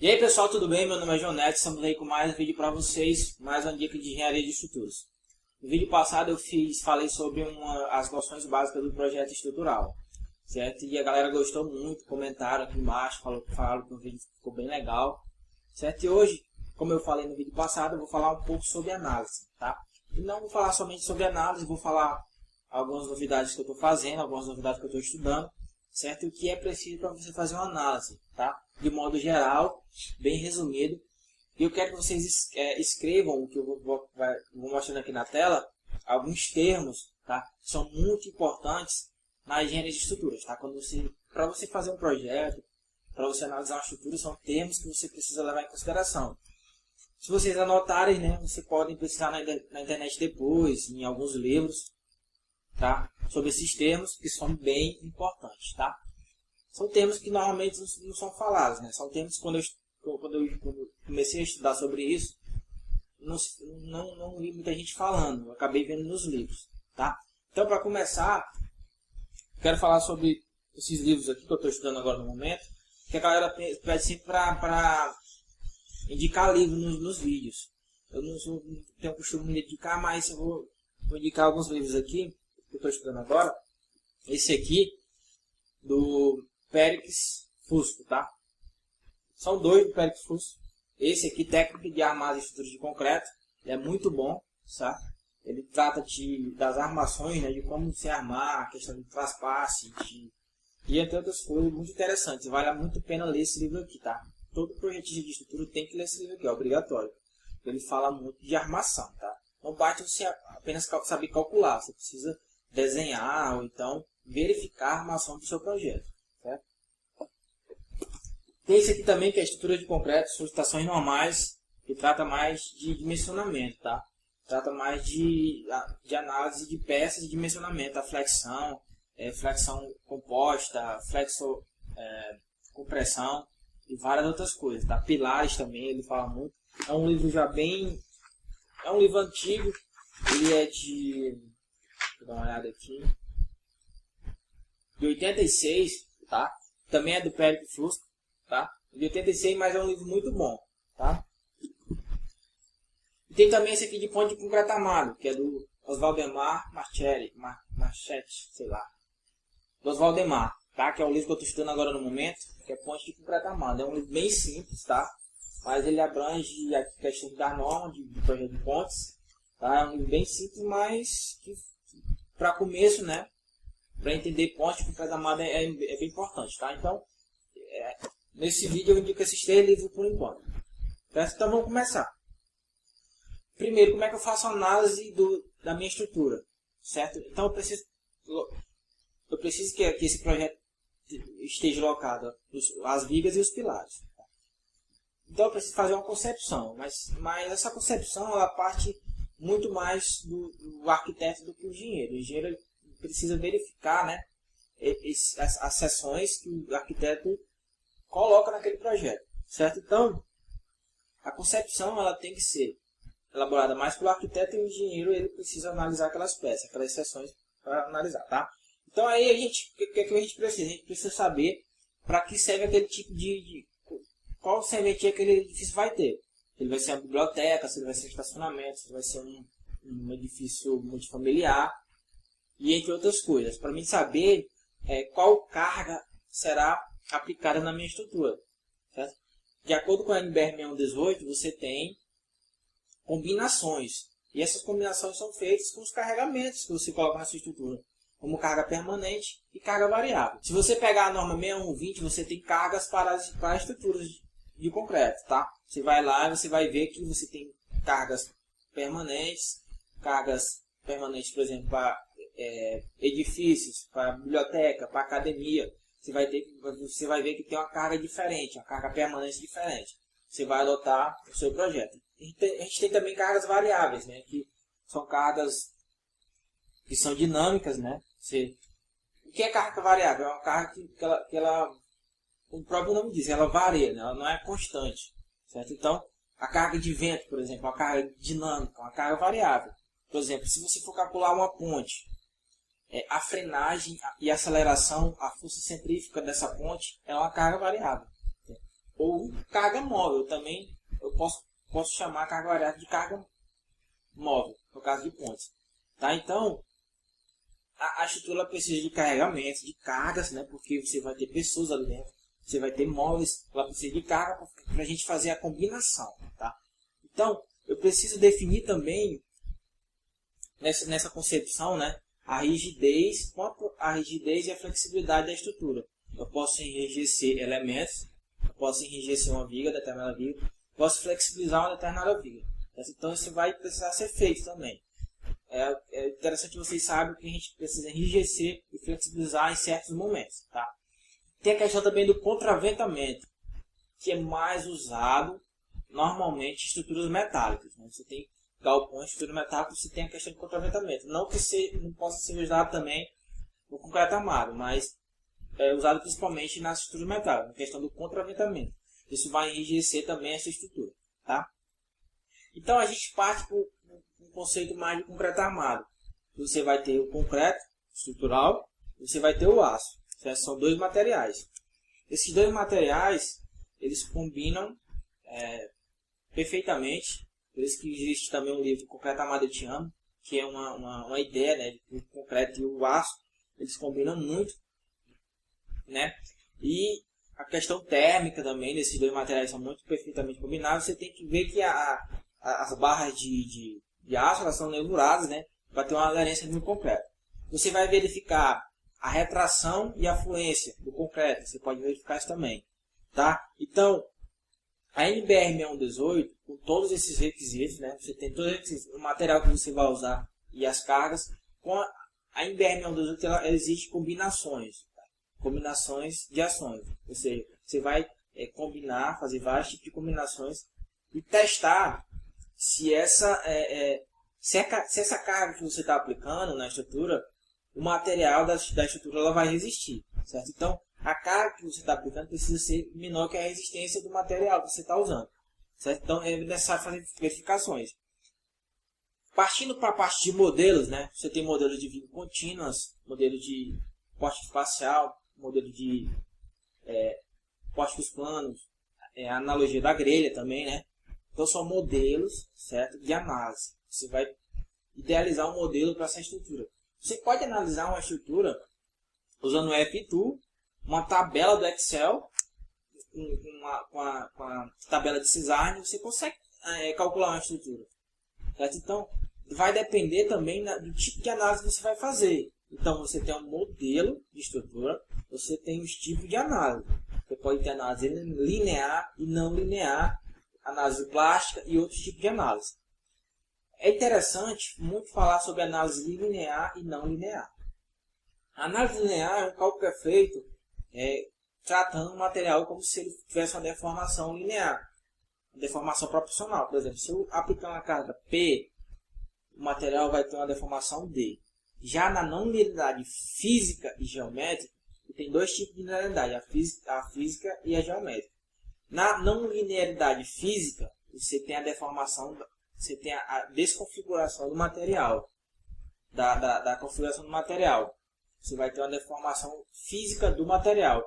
E aí pessoal, tudo bem? Meu nome é João Neto, estamos aí com mais um vídeo para vocês, mais uma dica de engenharia de estruturas. No vídeo passado falei sobre as noções básicas do projeto estrutural, certo? E a galera gostou muito, comentaram aqui embaixo, falaram que o vídeo ficou bem legal, certo? E hoje, como eu falei no vídeo passado, eu vou falar um pouco sobre análise, tá? E não vou falar somente sobre análise, vou falar algumas novidades que eu estou fazendo, algumas novidades que eu estou estudando, certo? O que é preciso para você fazer uma análise, tá? De modo geral, bem resumido. E eu quero que vocês escrevam o que eu vou mostrando aqui na tela, alguns termos, tá? Que são muito importantes na engenharia de estruturas, tá? Para você fazer um projeto, para você analisar uma estrutura, são termos que você precisa levar em consideração. Se vocês anotarem, né, você podem pesquisar na internet depois, em alguns livros, tá? Sobre esses termos que são bem importantes, tá? São termos que normalmente não são falados, né? São termos que quando eu comecei a estudar sobre isso, não vi muita gente falando, eu acabei vendo nos livros, tá? Então, para começar, quero falar sobre esses livros aqui que eu estou estudando agora no momento, que a galera pede sempre para indicar livros nos vídeos. Eu não tenho o costume de indicar, mas eu vou indicar alguns livros aqui que eu estou estudando agora. Esse aqui, do Péricles Fusco, tá? São dois do Péricles Fusco. Esse aqui, Técnica de Armar e Estruturas de Concreto, é muito bom, tá? Ele trata das armações, né, de como se armar, a questão de traspasse, e entre outras coisas muito interessantes. Vale muito a pena ler esse livro aqui, tá? Todo projetista de estrutura tem que ler esse livro aqui, é obrigatório. Ele fala muito de armação, tá? Não basta você apenas saber calcular, você precisa desenhar ou então verificar a armação do seu projeto, certo? Tem esse aqui também, que é a estrutura de concreto, solicitações normais, que trata mais de dimensionamento, tá? Trata mais de análise de peças de dimensionamento, a flexão, flexão composta, compressão e várias outras coisas, tá? Pilares também, ele fala muito. É um livro é um livro antigo, ele é de, deixa eu dar uma olhada aqui, de 86, tá? Também é do Péricles Fusco, tá? De 86, mas é um livro muito bom, tá? E tem também esse aqui de Ponte de Concreto Armado, que é do Oswaldemar Marchetti, sei lá. Do Oswaldemar, tá? Que é o livro que eu estou estudando agora no momento, que é Ponte de Concreto Armado. É um livro bem simples, tá? Mas ele abrange a questão da norma de projeto de pontes, tá? É um livro bem simples, mas que para começo, né? Para entender ponte de concreto armado é bem importante, tá? Então, nesse vídeo eu indico esses 3 livros por enquanto. Então vamos começar. Primeiro, como é que eu faço a análise da minha estrutura, certo? Então eu preciso que esse projeto esteja locado as vigas e os pilares. Então eu preciso fazer uma concepção, mas essa concepção ela parte muito mais do arquiteto do que o engenheiro. O engenheiro precisa verificar, né, as seções que o arquiteto coloca naquele projeto, certo? Então a concepção ela tem que ser elaborada mais pelo arquiteto, e o engenheiro ele precisa analisar aquelas peças, aquelas seções para analisar, tá? Então aí o que a gente precisa? A gente precisa saber para que serve aquele tipo qual serventia aquele edifício vai ter. Se ele vai ser uma biblioteca, se ele vai ser um estacionamento, se ele vai ser um edifício multifamiliar, e entre outras coisas. Para mim saber qual carga será aplicada na minha estrutura, certo? De acordo com a NBR 6118, você tem combinações. E essas combinações são feitas com os carregamentos que você coloca na sua estrutura, como carga permanente e carga variável. Se você pegar a norma 6120, você tem cargas para estruturas de concreto, tá? Você vai lá e você vai ver que você tem cargas permanentes, por exemplo, para edifícios, para biblioteca, para academia. Você vai ver que tem uma carga diferente, uma carga permanente diferente. Você vai adotar o seu projeto. A gente tem também cargas variáveis, né? Que são cargas que são dinâmicas, né? O que é carga variável? É uma carga que ela o próprio nome diz, ela varia, né? Ela não é constante, certo? Então, a carga de vento, por exemplo, uma carga dinâmica, uma carga variável. Por exemplo, se você for calcular uma ponte, a frenagem e a aceleração, a força centrífuga dessa ponte é uma carga variável. ou carga móvel. Também eu posso chamar a carga variável de carga móvel, no caso de pontes. Tá? Então, a estrutura precisa de carregamento, de cargas, né? Porque você vai ter pessoas ali dentro, você vai ter móveis, ela precisa de carga para a gente fazer a combinação. Tá? Então, eu preciso definir também, nessa concepção, né, a rigidez e a flexibilidade da estrutura. Eu posso enrijecer elementos, eu posso enrijecer uma viga, determinada viga, posso flexibilizar uma determinada viga. Então, isso vai precisar ser feito também. É interessante que vocês saibam que a gente precisa enrijecer e flexibilizar em certos momentos. Tá? Tem a questão também do contraventamento, que é mais usado normalmente em estruturas metálicas. Né? Você tem galpões, estrutura metálica, você tem a questão de contraventamento. Não que não possa ser usado também no concreto armado, mas é usado principalmente nas estruturas metálicas, na questão do contraventamento. Isso vai enrijecer também essa estrutura. Tá? Então a gente parte para um conceito mais de concreto armado. Você vai ter o concreto estrutural e você vai ter o aço. São dois materiais. Esses dois materiais, eles combinam perfeitamente. Por isso que existe também um livro, Concreto Armado Eu Te Amo, que é uma ideia, né, de o concreto e o aço, eles combinam muito, né? E a questão térmica também desses dois materiais são muito perfeitamente combinados. Você tem que ver que as barras de aço, elas são nervuradas, né, para ter uma aderência no concreto. Você vai verificar a retração e a fluência do concreto, você pode verificar isso também. Tá? Então, a NBR 6118, com todos esses requisitos, né, você tem todos esses, o material que você vai usar e as cargas, com a NBR 6118 ela existe combinações, tá? Combinações de ações. Ou seja, você vai fazer vários tipos de combinações e testar se essa carga que você está aplicando na estrutura, o material da estrutura ela vai resistir, certo? Então, a carga que você está aplicando precisa ser menor que a resistência do material que você está usando, certo? Então, é necessário fazer verificações. Partindo para a parte de modelos, né? Você tem modelos de viga contínuas, modelo de poste espacial, modelo de postes planos, a analogia da grelha também, né? Então, são modelos, certo, de análise. Você vai idealizar um modelo para essa estrutura. Você pode analisar uma estrutura usando o F-Tool, uma tabela do Excel, com a tabela de Cisarne, você consegue calcular uma estrutura. Certo? Então, vai depender também do tipo de análise que você vai fazer. Então, você tem um modelo de estrutura, você tem os tipos de análise. Você pode ter análise linear e não linear, análise plástica e outros tipos de análise. É interessante muito falar sobre análise linear e não linear. A análise linear é um cálculo que é feito tratando o material como se ele tivesse uma deformação linear, uma deformação proporcional. Por exemplo, se eu aplicar uma carga P, o material vai ter uma deformação D. Já na não linearidade física e geométrica, tem dois tipos de linearidade, a física e a geométrica. Na não linearidade física, você tem a deformação, você tem a desconfiguração do material, da configuração do material. Você vai ter uma deformação física do material.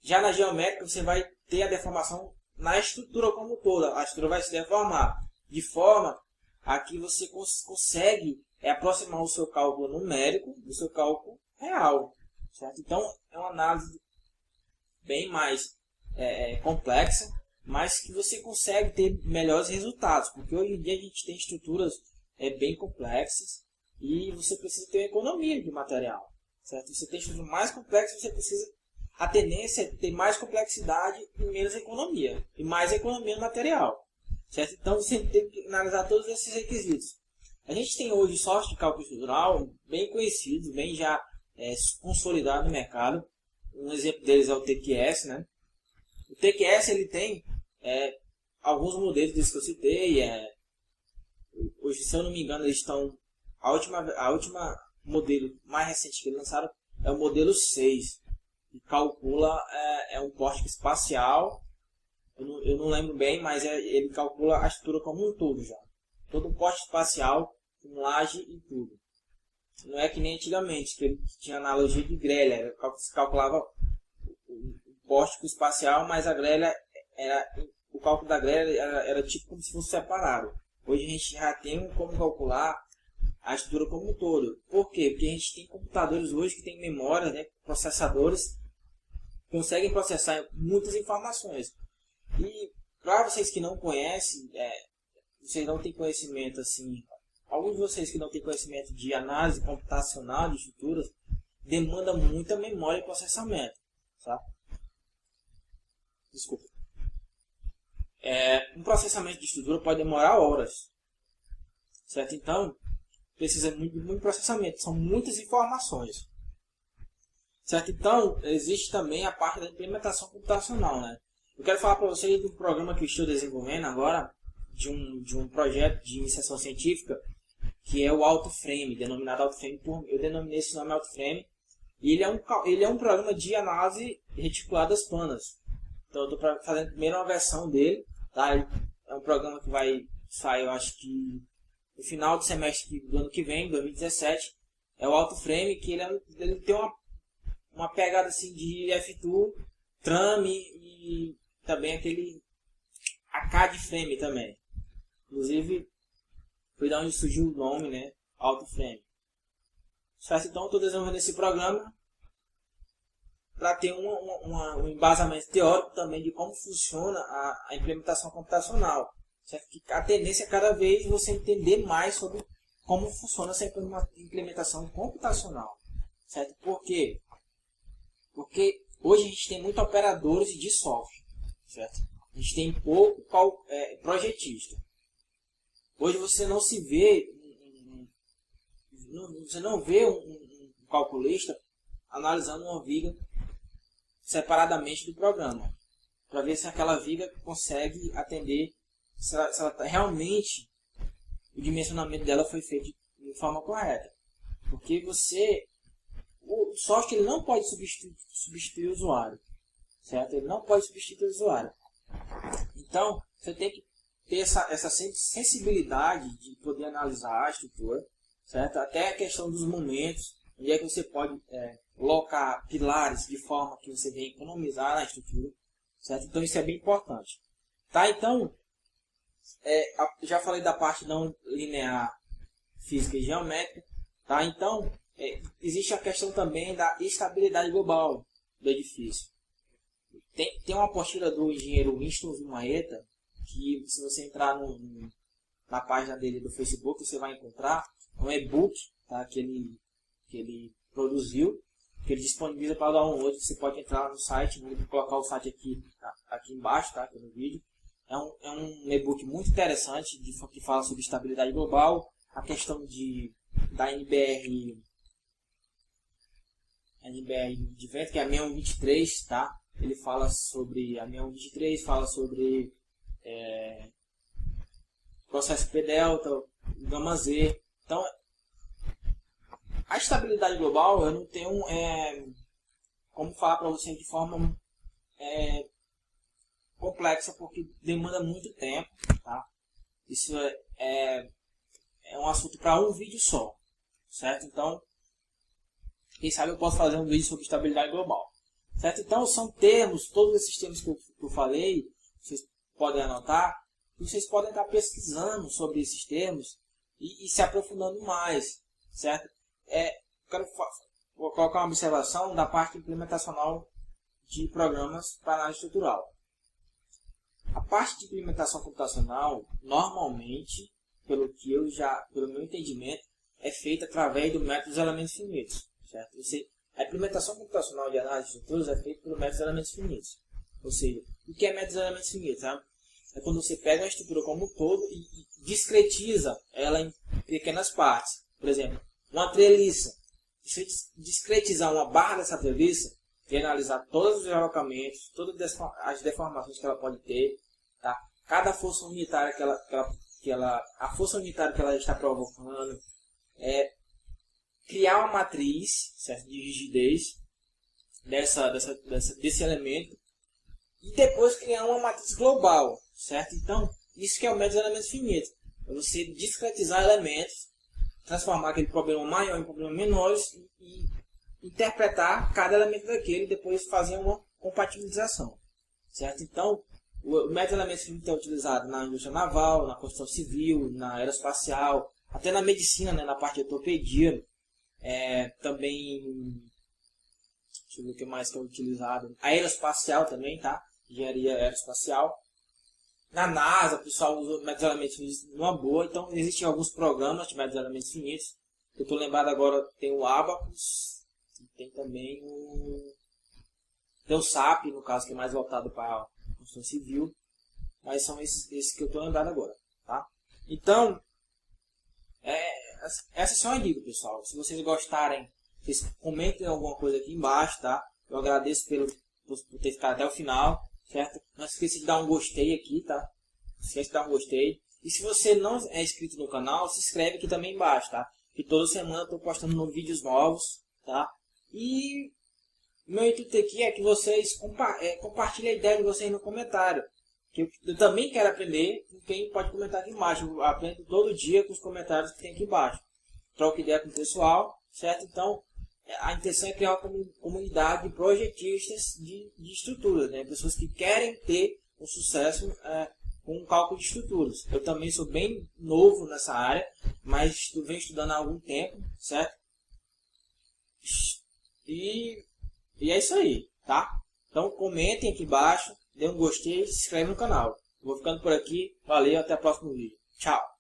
Já na geométrica, você vai ter a deformação na estrutura como toda. A estrutura vai se deformar de forma a que você consegue aproximar o seu cálculo numérico do seu cálculo real. Certo? Então, é uma análise bem mais complexa, mas que você consegue ter melhores resultados. Porque hoje em dia a gente tem estruturas bem complexas e você precisa ter uma economia de material. Certo? Você tem estrutura mais complexa, você precisa, a tendência é ter mais complexidade e menos economia. E mais economia no material. Certo? Então você tem que analisar todos esses requisitos. A gente tem hoje software de cálculo estrutural bem conhecidos, bem já consolidado no mercado. Um exemplo deles é o TQS. Né? O TQS ele tem alguns modelos desses que eu citei. Hoje, se eu não me engano, eles estão... A última modelo mais recente que eles lançaram é o modelo 6, que calcula um poste espacial. Eu não lembro bem, mas ele calcula a estrutura como um todo já. Todo um poste espacial, com laje e tudo. Não é que nem antigamente, que ele tinha analogia de grelha. Se calculava o poste espacial, mas a grelha o cálculo da grelha era tipo como se fosse separado. Hoje a gente já tem como calcular a estrutura como um todo. Por quê? Porque a gente tem computadores hoje que tem memória, né, processadores, conseguem processar muitas informações. E para vocês que não conhecem, vocês não têm conhecimento assim, alguns de vocês que não têm conhecimento de análise computacional de estruturas, demanda muita memória e processamento, tá? Desculpa. Um processamento de estrutura pode demorar horas, certo? Então, precisa muito processamento, são muitas informações, certo? Então, existe também a parte da implementação computacional, né? Eu quero falar para vocês do programa que eu estou desenvolvendo agora, de um projeto de iniciação científica, que é o AutoFrame, denominado AutoFrame, eu denominei esse nome AutoFrame, e ele é um programa de análise reticuladas planas. Então, eu estou fazendo primeiro uma versão dele, tá? É um programa que vai sair, eu acho que no final do semestre do ano que vem, 2017, é o AutoFrame, que ele tem uma pegada assim de F2, Trame e também aquele ACAD Frame também. Inclusive, foi da onde surgiu o nome, né? AutoFrame. Certo? Então, eu estou desenvolvendo esse programa para ter um embasamento teórico também de como funciona a implementação computacional. Certo? Que a tendência é cada vez você entender mais sobre como funciona essa implementação computacional. Certo? Por quê? Porque hoje a gente tem muitos operadores de software. Certo? A gente tem pouco projetista. Hoje você não se vê, você não vê um calculista analisando uma viga separadamente do programa, para ver se aquela viga consegue atender, se ela realmente o dimensionamento dela foi feito de forma correta. Porque o software ele não pode substituir o usuário, certo? Ele não pode substituir o usuário. Então, você tem que ter essa sensibilidade de poder analisar a estrutura, certo? Até a questão dos momentos, onde é que você pode colocar pilares de forma que você venha economizar na estrutura, certo? Então, isso é bem importante. Tá? Então, já falei da parte não linear, física e geométrica, tá? Então, existe a questão também da estabilidade global do edifício. Tem uma apostila do engenheiro Winston Zumaeta, que se você entrar na página dele do Facebook, você vai encontrar um e-book, tá? que ele produziu, que ele disponibiliza para download. Você pode entrar no site, vou colocar o site aqui embaixo, tá? Aqui no vídeo. É um e-book muito interessante que fala sobre estabilidade global, a questão da NBR de vento, que é a 6123, tá? Ele fala sobre a 6123, fala sobre processo P-delta, gama Z. Então, a estabilidade global, eu não tenho como falar para você de forma complexa, porque demanda muito tempo, tá? Isso é um assunto para um vídeo só, certo? Então, quem sabe eu posso fazer um vídeo sobre estabilidade global, certo? Então, são termos, todos esses termos que eu falei, vocês podem anotar, e vocês podem estar pesquisando sobre esses termos e se aprofundando mais, certo? Quero colocar uma observação da parte implementacional de programas para análise estrutural. A parte de implementação computacional, normalmente, pelo meu entendimento, é feita através do método dos elementos finitos, certo? A implementação computacional de análise de estruturas é feita pelo método dos elementos finitos. Ou seja, o que é método dos elementos finitos? Sabe? É quando você pega a estrutura como um todo e discretiza ela em pequenas partes. Por exemplo, uma treliça. Se você discretizar uma barra dessa treliça e analisar todos os deslocamentos, todas as deformações que ela pode ter, tá? Cada força unitária a força unitária que ela está provocando, criar uma matriz, certo? De rigidez desse elemento e depois criar uma matriz global, certo? Então, isso que é o método dos elementos finitos. É você discretizar elementos, transformar aquele problema maior em problemas menores e interpretar cada elemento daquele e depois fazer uma compatibilização, certo? Então, O método de elementos finitos é utilizado na indústria naval, na construção civil, na aeroespacial, até na medicina, né, na parte de ortopedia. Também, deixa eu ver o que mais que é utilizado. Aeroespacial também, tá? Engenharia aeroespacial. Na NASA, o pessoal usa métodos de elementos finitos numa boa. Então, existem alguns programas de métodos de elementos finitos. Eu estou lembrado agora, tem o Abacus, e tem também tem o SAP, no caso, que é mais voltado para a construção civil. Mas são esses que eu estou lembrado agora, tá? Então, essas são as dicas, pessoal. Se vocês gostarem, vocês comentem alguma coisa aqui embaixo, tá? Eu agradeço por ter ficado até o final, certo? Não se esqueça de dar um gostei aqui, tá? Não se esqueça de dar um gostei. E se você não é inscrito no canal, se inscreve aqui também embaixo, tá? Que toda semana eu estou postando vídeos novos, tá? E meu intuito aqui é que vocês compartilhem a ideia de vocês no comentário. Que eu também quero aprender com quem pode comentar aqui embaixo. Eu aprendo todo dia com os comentários que tem aqui embaixo. Troco ideia com o pessoal, certo? Então, a intenção é criar uma comunidade de projetistas de estruturas, né? Pessoas que querem ter um sucesso com o cálculo de estruturas. Eu também sou bem novo nessa área, mas venho estudando há algum tempo, certo? E é isso aí, tá? Então comentem aqui embaixo, dê um gostei e se inscreve no canal. Vou ficando por aqui, valeu, até o próximo vídeo. Tchau!